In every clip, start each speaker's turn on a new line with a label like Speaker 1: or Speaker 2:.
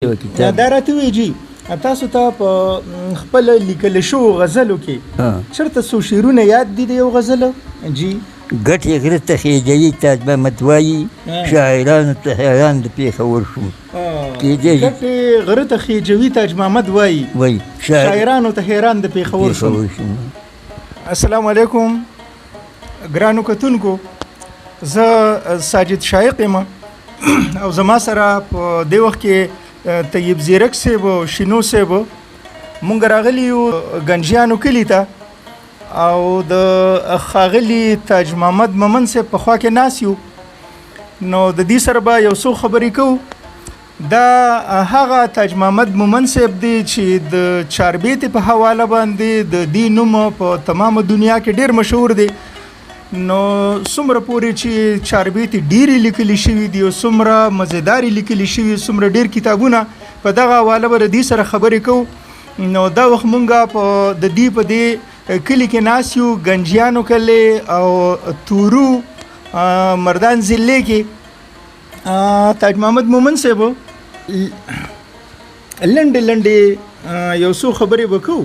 Speaker 1: یو کتاب
Speaker 2: دا راته وایي جي تاسو ته په خپل لیکل شوو غزلو کې چېرته څو شعرونه یاد دي د یو غزل جي
Speaker 1: ګټې غره ته خېجوي تاج محمد وایي شاعرانو ته حیران د پېښور شوم
Speaker 2: ګټې غره ته خېجوي تاج محمد وایي شاعرانو ته حیران د پېښور شوم. السلام علیکم ګرانو کتونکو، زه ساجد شایق یم او زما سره په دې وخت کې طیب زیرک صاحب او شینو صاحب مونږ راغلي یو ګنجیانو کلي ته او د ښاغلي تاج محمد مومن صاحب په خوا کې ناست یو. نو د دې سره به یو څو خبرې کوو. دا هغه تاج محمد مومن صاحب دی چې د چاربیتې په حواله باندې د دې نوم په تمامه دنیا کې ډېر مشهور دی. نو څومره پورې چې چاربیتې ډېرې لیکلي شوي دي او څومره مزیدارې لیکلي شوي، څومره ډېر کتابونه په دغه حواله به د دې سره خبرې کوو. نو دا وخت مونږ په دې کلی کې ناست یو، ګنجیانو کلی او تورو مردان ضلع کې. تاج محمد مومن صاحب لنډې یو څو خبرې به کوو.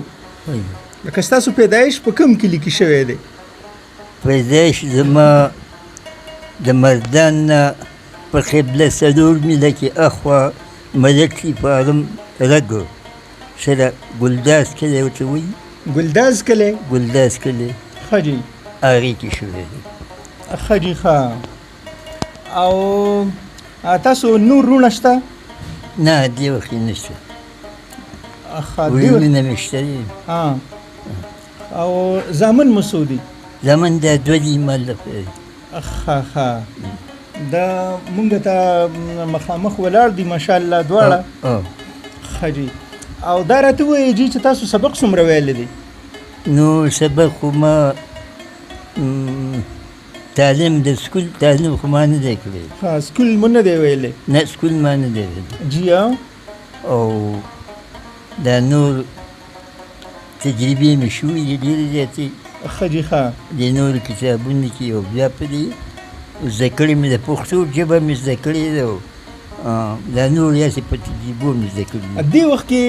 Speaker 2: لکه ستاسو پیدایش په کوم کلي کې شوی دی؟
Speaker 1: پیدایش زما د مردان نه په قبله 4 میله کې اخوا ملک فارم رګو سره ګلداز کلی ورته وایي.
Speaker 2: ګلداز کلی ښه جي
Speaker 1: هغې کې شوی دی.
Speaker 2: ښه جي ښه. او تاسو نور وروڼه شته؟
Speaker 1: نه دې وخت کې نشته. وروڼه مې شته دي.
Speaker 2: او زامن مو څو دي؟
Speaker 1: زامن دا 2 دي مالفه دي.
Speaker 2: ښه دا مونږ ته مخامخ ولاړ دي ماشاءالله دواړه. ښه جي. او دا راته ووایي جي چې تاسو سبق څومره ویلی دی؟
Speaker 1: نو سبق خو ما تعلیم د سکول تعلیم خو ما نه دی کړی.
Speaker 2: سکول مو نه دی ویلی؟
Speaker 1: نه سکول ما نه دی ویلی.
Speaker 2: جي
Speaker 1: او دا نور تجربې مې شوي دي ډېرې زیاتې.
Speaker 2: ښه جي ښه.
Speaker 1: د نورو کتابونو کې او بیا په دې زده کړې مې د پښتو ژبه مې زده کړې ده. دا نور یاسې په تجربو مې زده کړي.
Speaker 2: دې وخت کې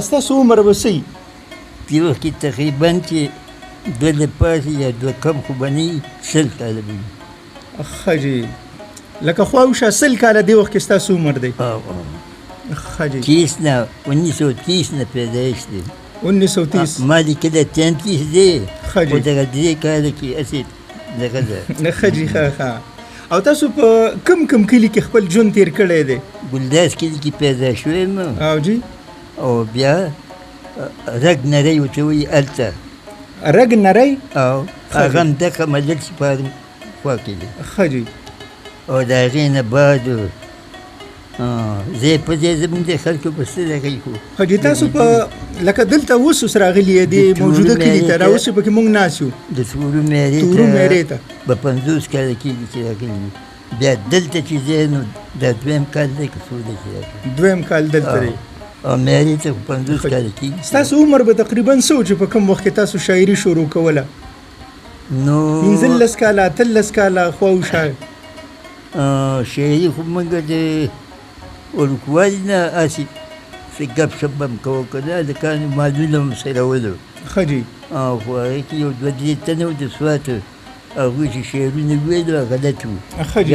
Speaker 2: ستاسو عمر به څه وي؟
Speaker 1: دې وخت کې تقریبا چې 2 د پاسې یا 2 کم خو به نه وي 100 کاله به وي.
Speaker 2: ښه جي. لکه خواوشا 100 کاله دې وخت کې ستاسو عمر دی؟ ښه جي.
Speaker 1: 1930 نه پیدایش دی.
Speaker 2: 1930
Speaker 1: ما لیکلی 33 دی.
Speaker 2: ښه جي.
Speaker 1: خو دغه 3 کاله کې هسې دغه ده.
Speaker 2: ښه جي ښه. او تاسو په کم کلي کې خپل ژوند تیر کړی دی؟
Speaker 1: ګلداز کلي کې پیدا شوی یم.
Speaker 2: او جي.
Speaker 1: او بیا رګ نری ورته وایي هلته.
Speaker 2: رګ نری؟
Speaker 1: او هغه هم دغه ملک فارم خوا کې دی.
Speaker 2: ښه جي.
Speaker 1: او د هغې نه بعد ځای په ځای زموږ د خلکو په څه دغه یې کړو.
Speaker 2: ښه جي. تاسو په لکه دلته اوس راغلي یې دې موجوده کلي ته، را اوس چې پکې مونږ ناست یو
Speaker 1: د تورو میرې ته به 50 کاله کېږي چې راغلي یو. بیا دلته چې ځای نو دا 2م کال دی که څو دی چې راغلي؟
Speaker 2: 2م کال دلته دی.
Speaker 1: او میرې ته 50 کاله کېږي.
Speaker 2: ستاسو عمر به تقریبا څه و چې په کوم وخت کې تاسو شاعري شروع کوله؟
Speaker 1: نو
Speaker 2: 15 کاله 18 کاله خواوشا؟
Speaker 1: شاعري خو موږ د ورکوالي نه هسې څه ګپ شپ به م کوو که نه هلکانو مالونه م سره ولو.
Speaker 2: ښه جي.
Speaker 1: خو هغې کې یو 2-3 تنه وو د سوات هغوی چې شعرونه ویلو هغه غلط وو.
Speaker 2: ښه جي.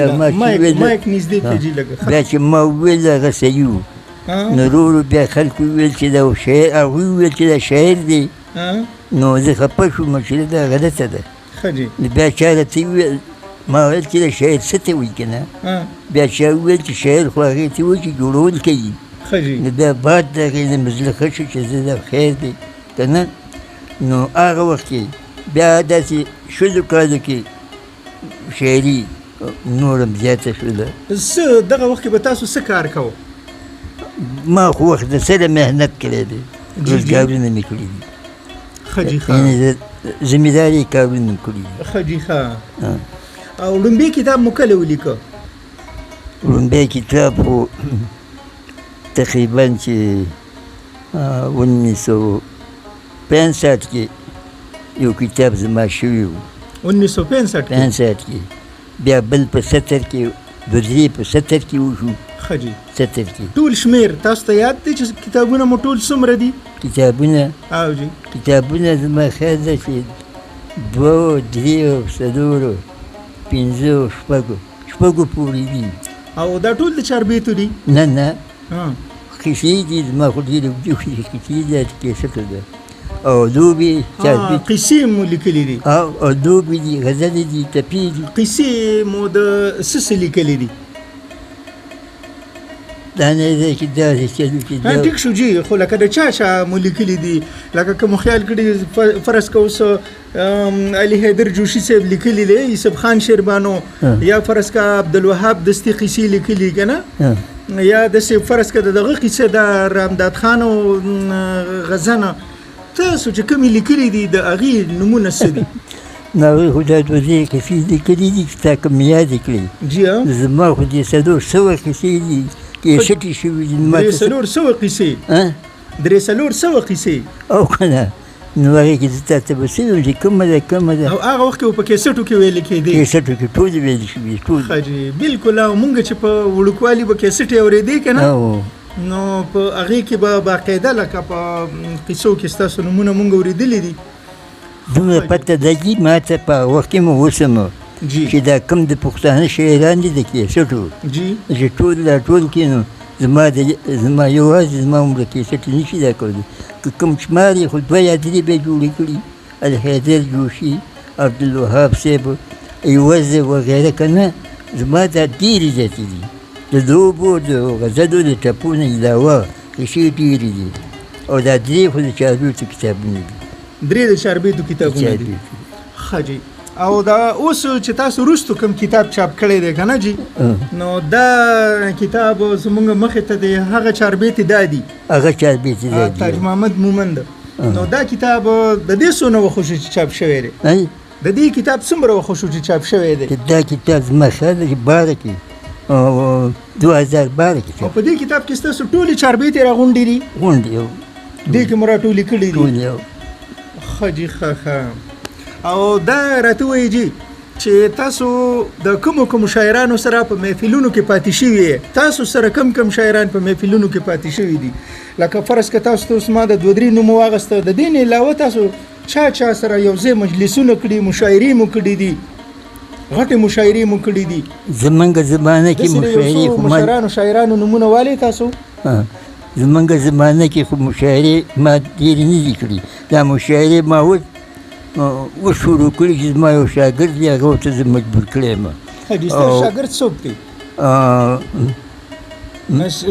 Speaker 2: مایک نږدې کړه جي لږ.
Speaker 1: بیا چې ما وویل هغه صحیح وو. نو ورو ورو بیا خلکو وویل چې دا شاعر، هغوی وویل چې دا شاعر دی. نو زه خفه شوم چې دا غلطه ده.
Speaker 2: ښه جي.
Speaker 1: نو بیا چا راته وویل، ما ویل چې دا شاعر څه ته وایي که نه؟ بیا چا وویل چې شاعر خو هغې ته وایي چې جوړول کوي.
Speaker 2: ښه جي.
Speaker 1: نو بیا بعد د هغې نه مې زړه ښه شو چې زه دا خیر دی که نه. نو هغه وخت کې بیا داسې 20 کالو کې شاعري نور هم زیاته شوله.
Speaker 2: دغه وخت کې به تاسو څه کار کوو؟
Speaker 1: ما خو وخت د سره محنت کړی دی، روزګارونه مې کړي دي.
Speaker 2: ښه جي ښه.
Speaker 1: یعنې ذمېداري کارونه مې کړي دي.
Speaker 2: ښه جي ښه. او لومبی کتاب مو کله ولیکه؟
Speaker 1: لومبی کتاب خو تقریبا چې 1965 کې یو کتاب زما شوی و.
Speaker 2: 1965
Speaker 1: کې بیا بل په 70 کې، دوزرې په 70 کې وشو.
Speaker 2: ښه جي
Speaker 1: سطر کې
Speaker 2: ټول شمېر تاسو ته یاد دی چې کتابونه مو ټول څومره دي؟
Speaker 1: کتابونه
Speaker 2: او جي
Speaker 1: کتابونه زما خیال ده چې 2 3 4 5 شپږو پورې دي.
Speaker 2: او دا ټول د چاربیتو دي؟
Speaker 1: نه نه قصې دي زما خو ډېرې اوږدې قصې دي کیسټ ده او لوبې چاربیت
Speaker 2: قصې مو لیکلي دي
Speaker 1: او لوبې دي غزلې دي ټپې دي.
Speaker 2: قصې مو د څه څه لیکلي دي؟
Speaker 1: دا نه دی چې داسې چلو چې دا
Speaker 2: ټیک شو جي خو لکه د چا مو لیکلي دي لکه که مو خیال کړي فرض که اوس علي حیدر جوشي صاحب لیکلي دی یوسف خان شیربانو یا فرض که عبدالوهاب دستي قصې لیکلي که نه یا داسې فرض که د دغه قصه د رامداد خان او غزنه تاسو چې کومې لیکلي دي د هغې نومونه څه دي؟
Speaker 1: نو هغوی خو دا 2 3 قصې لیکلي دي چې تا کوم یادې کړې
Speaker 2: جي
Speaker 1: زما خو دې 400 قصې دي کیسټې شوي دي
Speaker 2: 300 قصې 300 قصې
Speaker 1: او که نه نو هغې کې زه تاته به څه ویم چې کومه ده
Speaker 2: او هغه وخت کې په کیسټو کې ویلې کېدې؟
Speaker 1: کیسټو کې ټولې ویلې شوي ټول.
Speaker 2: ښه جي بلکل. او مونږ چې په وړوکوالي به کیسټې اورېدې که نه نو په هغې کې به باقاعده لکه په قصو کې ستاسو نومونه مونږ اورېدلي دي.
Speaker 1: دومره پته لګي ما ته په هغه وخت کې مو اوسم چې دا کوم د پښتانه شاعران دي د کیسټو چې ټول راټول کړي نو زما یوازې زما عمره کیسټ نشي دا کولی که کوم شمار یې خو 2 یا 3 به یې جوړې کړي الحیدر جوشي عبدالوهاب صاحب ایوز وغیره که نه زما دا ډېرې زیاتې دي د لوبو د غزلو د ټپو نه علاوه قصې ډېرې دي او دا 3 خو د چاربیتو کتابونه دي
Speaker 2: 3 د چاربیتو کتابونه دي. ښه جي. او دا اوس چې تاسو وروستو کوم کتاب چاپ کړی دی که نه جي نو دا کتاب زموږ مخې ته دی هغه چاربیتې دا دي
Speaker 1: هغه چاربیتې دا دي
Speaker 2: تاج محمد مومند. نو دا کتاب د دې څونه وخت شو چې چاپ شوی دی؟ د دې کتاب څومره وخت شو چې چاپ شوی دی؟
Speaker 1: دا کتاب زما خیال ده چې 12 کې 2012 کې
Speaker 2: او په دې کتاب کې ستاسو ټولې چاربیتې راغونډې دي؟
Speaker 1: غونډې
Speaker 2: دې کې مو راټولې کړي دي؟
Speaker 1: ټولې.
Speaker 2: ښه جي ښه. او دا راته وایي جي چې تاسو د کومو شاعرانو سره په محفلونو کې پاتې شوي تاسو سره کم شاعران په محفلونو کې پاتې شوي دي؟ لکه فرض که تاسو ته اوس ما د 2 3 نوم واغسته د دې نه علاوه تاسو چا سره یو ځای مجلسونه کړي مشاعرې مو کړي دي غټې مشاعرې مو کړي دي؟
Speaker 1: زمونږ زمانه کې مشاعرې خو
Speaker 2: مشرانو شاعرانو نومونه والي تاسو؟
Speaker 1: زمونږ زمانه کې خو مشاعرې ما ډېرې نه دي کړي. دا مشاعرې ما وشروع کړي چې زما یو شاګرد دی هغه ورته زه مجبور کړی یم.
Speaker 2: ښه جي. ستاسو شاګرد څوک دی؟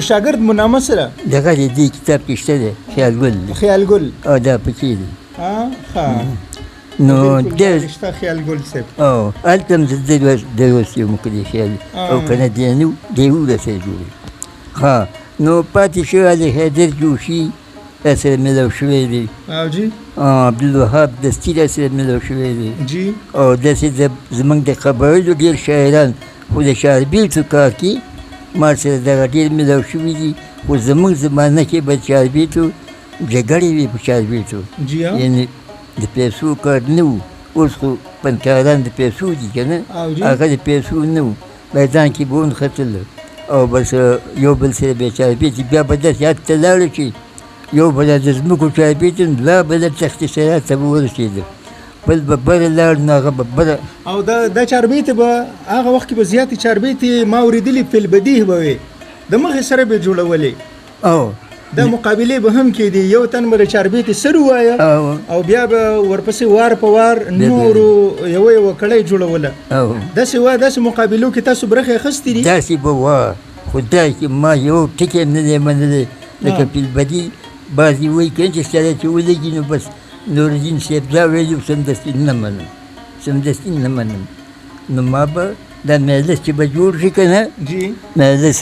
Speaker 2: شاګرد مو نامه سره
Speaker 1: دغه د دې کتاب کې شته دی خیال ګل او دا پکې دی.
Speaker 2: ښه.
Speaker 1: نو ډېر
Speaker 2: شته خیال ګل صاحب.
Speaker 1: او هلته هم زه لوستی وم که د خیال او که نه دی ولسه جوړې. ښه نو پاتې شوی علي حیدر جوشي را سره ملو شوی دی.
Speaker 2: او جي.
Speaker 1: عبدالوهاب دستي را سره ملو شوی دی.
Speaker 2: جي.
Speaker 1: او داسې زمونږ د قبایلو ډېر شاعران خو د چاربیتو کار کې ما سره دغه ډېر ملو شوي دي خو زمونږ زمانه کې به چاربیتو جګړې وي په چاربیتو یعنې د پیسو کار نه و. اوس خو فنکاران د پیسو دي که نه هغه د پیسو نه و میدان کې به ونښتل او بس یو بل سره به چاربیت بیا به داسې حد ته لاړه چې یو به د ځمکو چاربیت لا به د تختصرات ته به ورسېده بل به بره لاړ نو هغه به بره.
Speaker 2: او دا چاربیتې به هغه وخت کې به زیاتې چاربیتې ما اورېدلې فلبدیح به وې د مخې سره به جوړولې
Speaker 1: او
Speaker 2: دا مقابلې به هم کېدې یو تن به د چاربیتې سر ووایه او بیا به ورپسې وار په وار نورو یوه کړۍ جوړوله. داسې مقابلو کې تاسو برخې اخیستې دي؟
Speaker 1: داسې به وه خو دا کې ما یو ټکی هم نه دی منلی لکه فلبدي بعضې وایي که چې سره چې ولګي نو بس نورالدین صاحب دا ویلي سمدستي نه منم نو ما به دا مجلس چې به جوړ شي که نه مجلس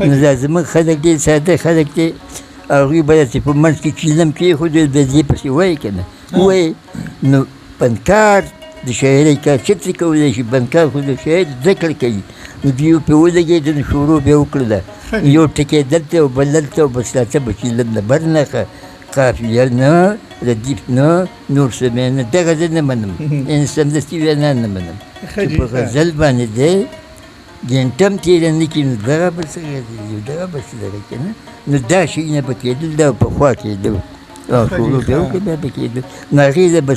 Speaker 1: نو دا زموږ خلک ډېر ساده خلک دی هغوی به داسې په منځ کې چیلم کېښودل به دې پسې وایي که نه وایي نو فنکار د شاعرۍ کار چېرته کولی شي فنکار خو د شاعر زده کړه کوي نو دوی پرې ولګېده نو شروع به یې وکړله یو ټکی دلته او بل دلته او بس راته به چیلم نه برنخه قافیه نه ردیف نه نور سمې نه دغه زه نه منم یعنې سمدستي وینا نه منم چې په غزل باندې دی ګنټه هم تېره نه کړي نو دغه به څه دغه به څه دغه که نه نو دا شیونه به کېدل دا پخوا کېدل شروع به وکړې بیا به کېدل نو هغې ته به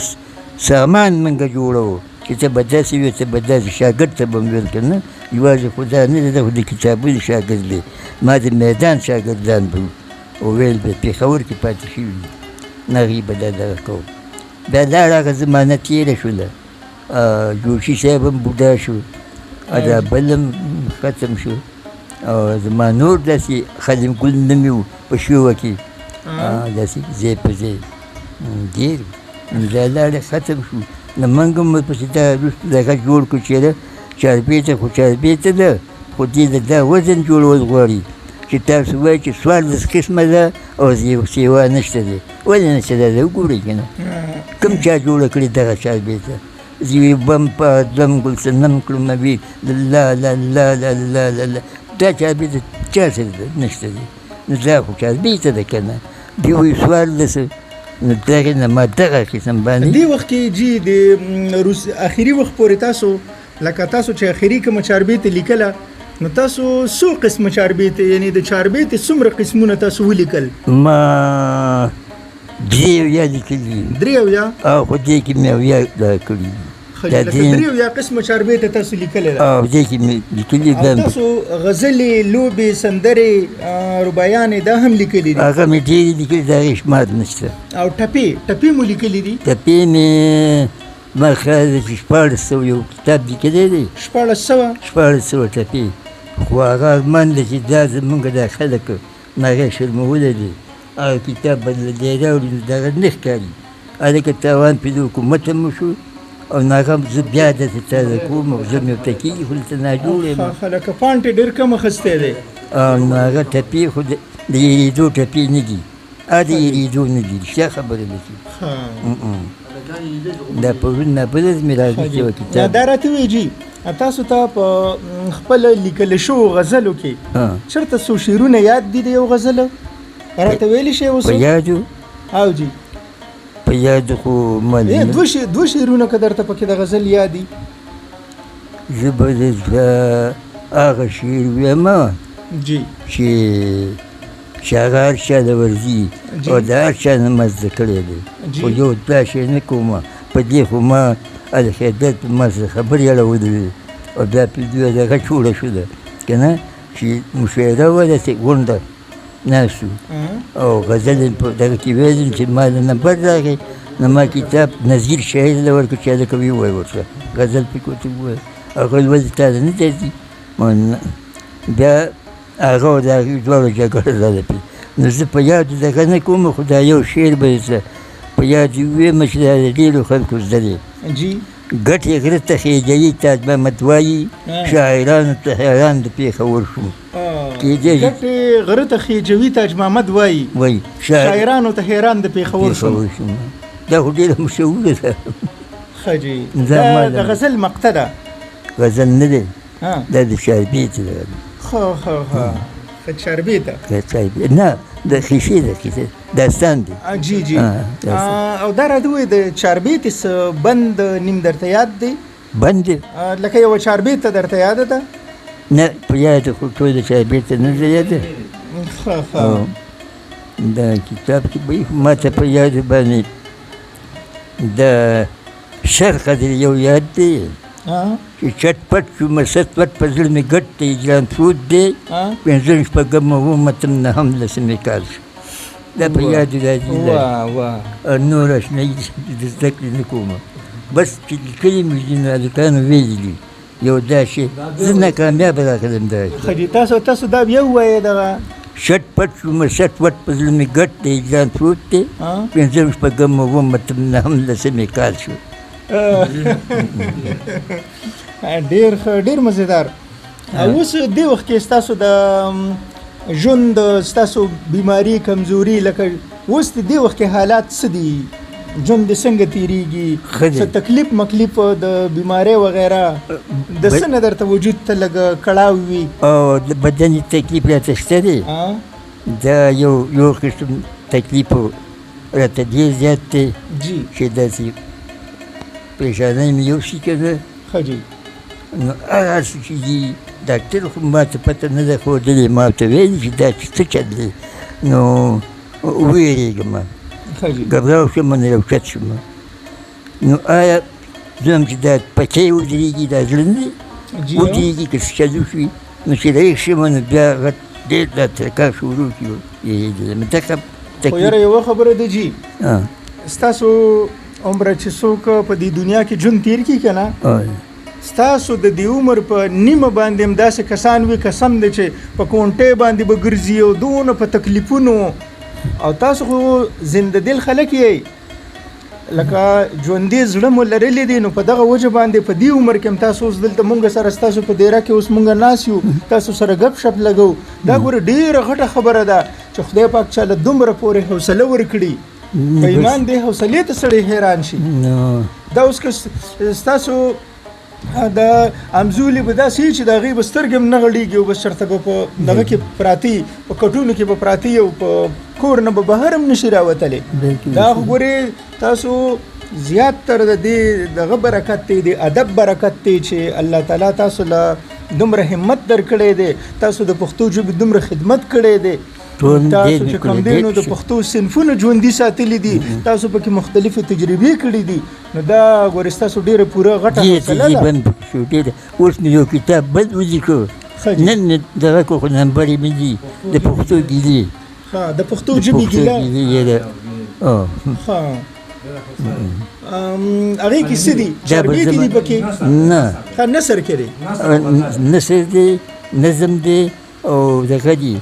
Speaker 1: سامان موږ جوړوو چې ته به داسې وي ته به داسې شاګرد ته به م ویل که نه یوازې خو دا نه دی دا خو د کتابونو شاګرد دی ما د میدان شاګردان به او ویل به پېښور کې پاتې شوي دي نو هغې به دا دغه کوو بیا لاړه هغه زمانه تېره شوله جوشي صاحب هم بوډا شو دا بل هم ختم شو او زما نور داسې خلیم ګل نومې وو په شوه کې داسې ځای په ځای ډېر نو دا لاړه ختم شو نو موږ هم ورپسې دا وروسته دغه جوړ کړو چېرې چاربېته خو چاربېته ده خو دې له دا وزن جوړول غواړي چې تاسو وایئ چې 14 قسمه ده او سیوا نشته دی ولې نشته ده وګورئ که نه کوم چا جوړه کړې دغه چاربېته زیوی بم په دم ګل صنم کړمه وي لا لا لا لا لا لا دا چاربېته چا سره ده نشته دی نو دا خو چاربېته ده که نه دوی وایي 14 نو دغې نه ما دغه قسم باندې
Speaker 2: دې وخت کې جي د اخري وخت پورې تاسو لکه تاسو چې اخري کومه چاربېته لیکله نو تاسو څو قسمه چاربېته یعنې د چاربېتې څومره قسمونه تاسو ولیکل
Speaker 1: ما 3 لیکلي
Speaker 2: 3
Speaker 1: او خو دې کې مې 9 کړي
Speaker 2: لکه 3 قسمه چاربېته تاسو لیکلې ده
Speaker 1: او دې کې مې لیکلي ده
Speaker 2: تاسو غزلې لوبې سندرې رباعیانې دا هم لیکلي دي
Speaker 1: هغه مې ډېرې لیکلي د هغې شمار نشته
Speaker 2: او ټپې مو لیکلي دي
Speaker 1: ټپې مې ما خیال دی چې 1400 یو کتاب لیکلی دی 1400 ټپې خو هغه ارمان دی چې دا زمونږ دا خلک هغې شرمولی دی هغه کتاب به له دی راوړي نو دغه نه ښکاري هلکه تاوان پرې د حکومت هم وشو او نو هغه زه بیا داسې تازه کوم او زه مې ورته کېږي خو دلته ناجوړ یم
Speaker 2: لکه فانټ یې ډېر کم اخیستی دی
Speaker 1: نو هغه ټپې خو د یېرېدو ټپې نه دي د یېرېدو نه دي رښتیا خبره ده چې دا پرون نابلد مې راغلی یوه کتاب
Speaker 2: دا راته وایي جي تاسو ته په خپل لیکل شوو غزلو کې چېرته څو شعرونه یاد دي د یو غزله راته ویلی شئ اوس
Speaker 1: په یادو
Speaker 2: او جي
Speaker 1: په یادو خو
Speaker 2: دوه شعرونه که درته پکې د غزل یاد دي
Speaker 1: زه به درته هغه شعر ویمه
Speaker 2: جي
Speaker 1: چې هغه هر چا له ورځي او د هر چا نه مه زده کړی دی خو یو دا شی نه کومه په دې خو ما الخیدت په ما سره خبرې اړولې وې او بیا پرې دوی دغه جوړه شوله که نه چې مشاعره وه داسې غونډه ناست او غزل په دغه کې ویل چې ما د نمبر راغی نو ما کتاب نظیر شاعر له ورکړ چې هلکه ووایه ورته غزل پکې ورته ووایه هغه ولې تا ته نه درځي بیا هغه او د هغې دواړو جګړه راله پرې نو زه په یادو دغه نه کوم خو دا یو شعر به درته په یاد ویمه چې دا د ډېرو خلکو زده دی ګټې غره ته خېجوي تاج محمد وایي شاعرانو ته حیران د پېښور شو
Speaker 2: ګټې غره ته خېجوي تاج محمد وایي شاعرانو ته حیران د پېښور شو
Speaker 1: دا خو ډېره مشهوره ده
Speaker 2: ښه جي دا د غزل مقطع ده
Speaker 1: غزل نه دی دا د چاربېته ده
Speaker 2: ښه چاربېته
Speaker 1: نه د خیشې ده کیسه داستان دی
Speaker 2: جي او دا راته ووایي د چاربېتې څه بند نیم درته یاد دی
Speaker 1: بند دی
Speaker 2: لکه یوه چاربېته درته یاده ده
Speaker 1: نه په یاده خو ټوله چاربېته نه ده یاده دا کتاب کې به ما ته په یاده باندې د شرق قدر یو یاد دی چې چټ پټ شومه ست پټ په زړه مې ګټ دی جان پروت دی پنځه شپږمه اومه تم نه هم لسمې کال شو دا په یادو راځي نور اشنایي د زده کړې نه کومه بس چې لیکلي مې ځینو هلکانو ویلي دي یو دا شی زه ناکامیابه راغلم دا
Speaker 2: ښه جي تاسو دا بیا ووایئ دغه
Speaker 1: شټ پټ شومه ست پټ په زړه مې ګټ دی جان پروت دی پنځه شپږمه اومه تم نه هم لسمې کال شو
Speaker 2: ډېر مزیدار اوس دې وخت کې ستاسو د ژوند ستاسو بیماري کمزوري لکه اوس دې وخت کې حالات څه دي ژوند دې څنګه تېرېږي څه تکلیف مکلیف د بیمارۍ وغیره د څه نه درته وجود ته لږ کړاو وي
Speaker 1: او د بدني تکلیف راته شته دی دا یو قسم تکلیف راته ډېر زیات دی چې داسې پریشانۍ مې یو شي که نه
Speaker 2: ښه جي
Speaker 1: نو هغه څه چې دي ډاکټر خو ما ته پته نه ده ښودلې، ما ورته ویلي چې دا چې څه چل دی، نو وویرېږم، ګبراو شوم، نه راوچت شوم. نو آیا زه هم چې دا پکې ودرېږي دا زړه نه دی ودرېږي که څه چل وشي، نو چې رایښ شم نو بیا هغه ډېر دا ترکا شروع کړي یېرېدلم. دغه
Speaker 2: خو یاره یوه خبره ده جي، ستاسو عمره چې څوک په دې دنیا کې ژوند تېر کړي که نه، ستاسو د دې عمر په نیمه باندې هم داسې کسان وي قسم دی چې په کونټۍ باندې به ګرځي او دونه په تکلیفونو، او تاسو خو زنده دل خلک یې، لکه ژوندي زړه مو لرلی دی، نو په دغه وجه باندې په دې عمر کې هم تاسو اوس دلته مونږ سره ستاسو په دیره کې اوس مونږ ناست یو، تاسو سره ګپ شپ لګو. دا ګوره ډېره غټه خبره ده چې خدای پاک چاله دومره پورې حوصله ورکړي، په ایمان دې حوصلې ته سړی حیران شي. دا اوس که ستاسو دا امزولې به داسې وي چې د هغې به سترګې هم نه غړېږي او بس چېرته به په دغه کې پراته په کټونو کې به پراته او په کور نه به بهر هم نشي راوتلی. دا خو ګورې تاسو زیات تر د دې دغه برکت دی، د ادب برکت دی چې الله تعالی تاسو له دومره همت درکړی دی، تاسو د پښتو ژبې دومره خدمت کړی دی، تاسو چې کوم دی نو د پښتو صنفونه ژوندي ساتلي دي، تاسو پکې مختلفې تجربې کړي دي، نو دا ګورې ستاسو ډېره پوره غټه حوصله ده.
Speaker 1: اوس مې یو کتاب بل ولیکو، نن دغه کو خو نمبرې مې دي د پښتو ګیلې،
Speaker 2: د پښتو ژبې ګیله هغې کې څه دي؟ چاربیتې دي پکې؟
Speaker 1: نه،
Speaker 2: نثر کې دی،
Speaker 1: نثر دی، نظم دی او دغه دي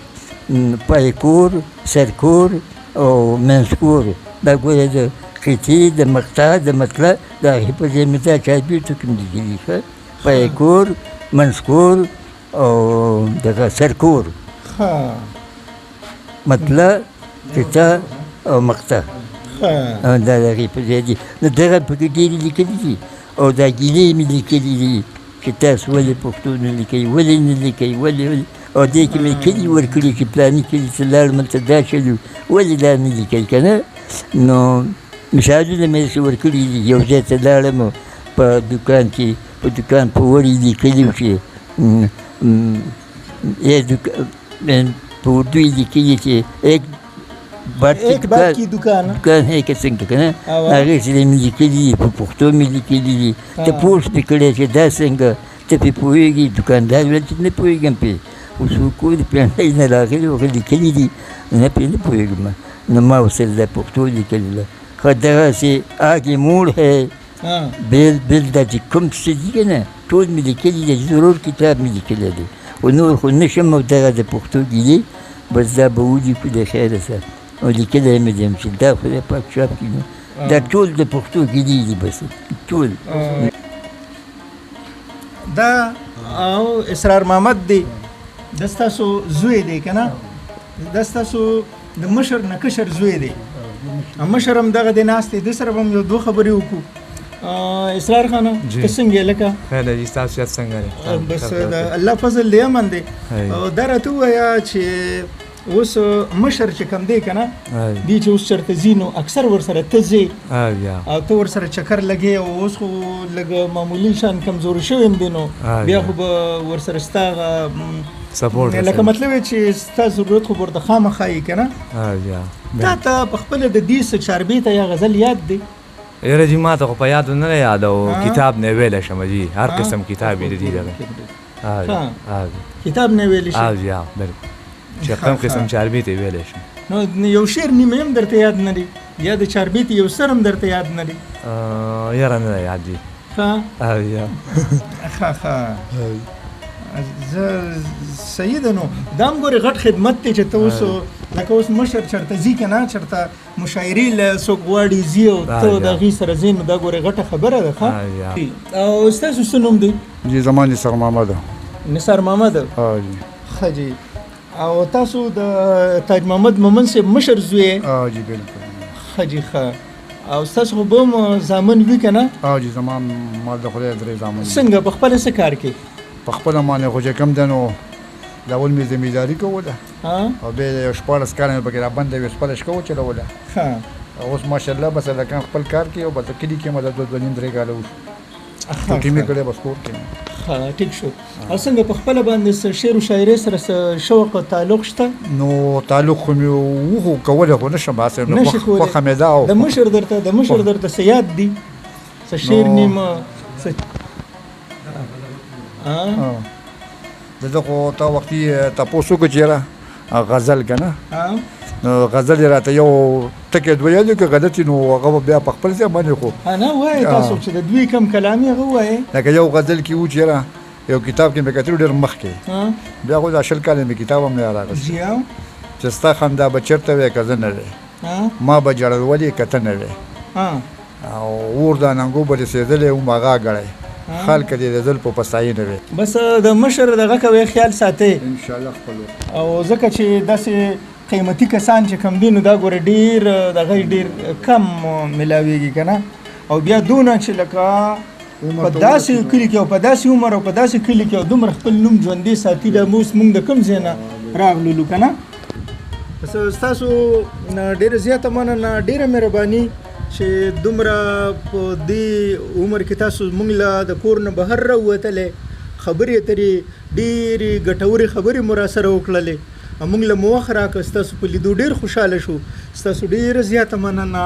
Speaker 1: پایکور، سرکور او منسکور. دا ګوره د قطعې د مقطع د مطلب د هغې په ځای مې دا چاربیتو کې لیکلي ښه، پایکور، منسکور او دغه سرکور، مطلب، قطع او مقطع، دا د هغې په ځای دي. نو دغه پکې ډېرې لیکلي دي او دا ګیلې مې لیکلي دي چې تاسو ولې پښتو نه لیکئ، ولې نه لیکئ، ولې، او دې کې مې کلي ورکړي چې پلاني کلي ته لاړم هلته دا چل ولې دا نه لیکئ که نه. نو مثالونه مې داسې ورکړي دي، یو ځای ته لاړم په دوکان کې، په دوکان په وړې لیکلي وو چې په اردو یې لیکلي چې ایک بات کی دکان ہے که څنګه که نه، هغې سره مې لیکلي دي، په پښتو مې لیکلي دي. تپوس مې کړی چې دا څنګه ته پرې پوهېږې؟ دوکاندار ویل چې نه پوهېږم پرې، اوس څوک د پلانۍ نه راغلي هغه لیکلي دي، نه پرې نه پوهېږم. نو ما ورسره دا پښتو لیکلې ده. ښه دغسې آگے موڑ ہے، بیل دا چې کوم څه دي که نه ټول مې لیکلي دي، ضرور کتاب مې لیکلی دی، خو نور خو نه شم. او دغه د پښتو ګیلې بس دا به ولیکو د خیره سره، او لیکلی مې دیم چې دا خدای پاک چاپ کړي، نو دا ټول د پښتو ګیلې دي، بس ټول.
Speaker 2: دا او اسرار محمد دی، دا ستاسو زوی دی که نه؟ دا ستاسو د مشر نه کشر زوی دی، مشر هم دغه دی ناست دی، د سره به هم یو دوه خبرې وکړو. اسرار خانه ته څنګه یې لکه؟
Speaker 3: خیر دی، ستاسو صحت څنګه دی؟
Speaker 2: بس د الله فضل دی، امن دی. دا راته ووایه چې اوس مشر چې کوم دی که نه، دی چې اوس چېرته ځي نو اکثر ورسره ته ځې او ته ورسره چکر لګې، او اوس خو لږ معمولي شان کمزوري شوی هم دی، نو بیا خو به ورسره ستا
Speaker 3: سپورټ،
Speaker 2: لکه مطلب یې چې ستا ضرورت خو ورته خامخا یې که نه. تا ته په خپله د دې څه چاربیته یا غزل یاد دی؟
Speaker 3: یاره جي ما ته خو په یاد نه یاد، او کتاب نه ویلی شم جي، هر قسم کتاب یې د دې دغه
Speaker 2: کتاب نه ویلی شي،
Speaker 3: بالکل، چې کوم قسم چاربیتې ویلی شم.
Speaker 2: نو یو شعر نیمه هم درته یاد نه دی، یا د چاربیتې یو سر هم درته یاد نه دی؟
Speaker 3: یاره نه یاد دي.
Speaker 2: صحیح ده. نو دا هم ګورې غټ خدمت دی چې ته اوس لکه اوس مشر چېرته ځي که نه، چېرته مشاعرې له څوک غواړي ځي او ته د هغې سره ځې، نو دا ګورې غټه خبره ده. ښه، او ستاسو څه نوم دی؟
Speaker 4: جی زما نثار محمد.
Speaker 2: نثار محمد، ښه جي. او تاسو د تاج محمد مومن صاحب مشر زوی یې؟
Speaker 4: جی بالکل.
Speaker 2: ښه جي، ښه. او ستاسو خو به هم زامن وي که نه؟
Speaker 4: جی زما ما د خدای درې زامن.
Speaker 2: څنګه په خپله څه کار کوي؟
Speaker 4: په خپله باندې خو چې کوم دی نو د اول مې زمینداري کوله، او بیا یو 14 کاله مې پکې رابنده وې، 14 شپه وچلوله. اوس ماشاءالله بس لکه خپل کار کوي، او بس کلي کې مې د 2 نیم 3 کاله وشو. ټیمې کړې بس کور کې
Speaker 2: ها ټیک شو. او څنګه په خپل باندې شعر او شاعري سره شوق او تعلق شته؟
Speaker 4: نو تعلق خو مې وو کوله خو نشم باسه نو خو خمدا او
Speaker 2: د مشر درته سیاد دي څه شعر نیمه
Speaker 4: دغه تا وختي تاسو کو چیرې غزل کنه نو غزل راته یو ټکی دوی یادو کې غلطي نو هغه بیا په خپل ځای باندې خو
Speaker 2: انا وای تاسو چې د دوی کم کلامي هغه وای
Speaker 4: لکه یو غزل کې و چیرې یو کتاب کې مې کتل ډېر مخ کې بیا خو اشل کاله مې کتاب هم نه راغلی چې ستا خندا به چېرته وې که زه نه وې ما به جړل ولې که ته نه وې او اور د اننګو به دې سېدلی وم هغه ګړی خلک دې د زل په پستایي نه وې
Speaker 2: بس د مشر دغه کوي خیال ساتئ
Speaker 4: انشاءالله خپل
Speaker 2: او ځکه چې داسې قیمتي کسان چې کم دي نو دا ګوره ډېر دغه ډېر کم ملاویږي که نه او بیا دونه چې لکه په داسې کلي کې او په داسې عمر او په داسې کلي کې او دومره خپل نوم ژوندی ساتي دا اوس موږ د کوم ځای نه راغللو که نه ستاسو ډېره زیاته مننه ډېره مهرباني چې دومره په دې عمر کې تاسو موږ له د کور نه بهر راووتلی خبرې اترې ډېرې ګټورې خبرې مو راسره وکړلې موږ له مو وخت راکړه ستاسو په لیدو ډېر خوشحاله شو ستاسو ډېره زیاته مننه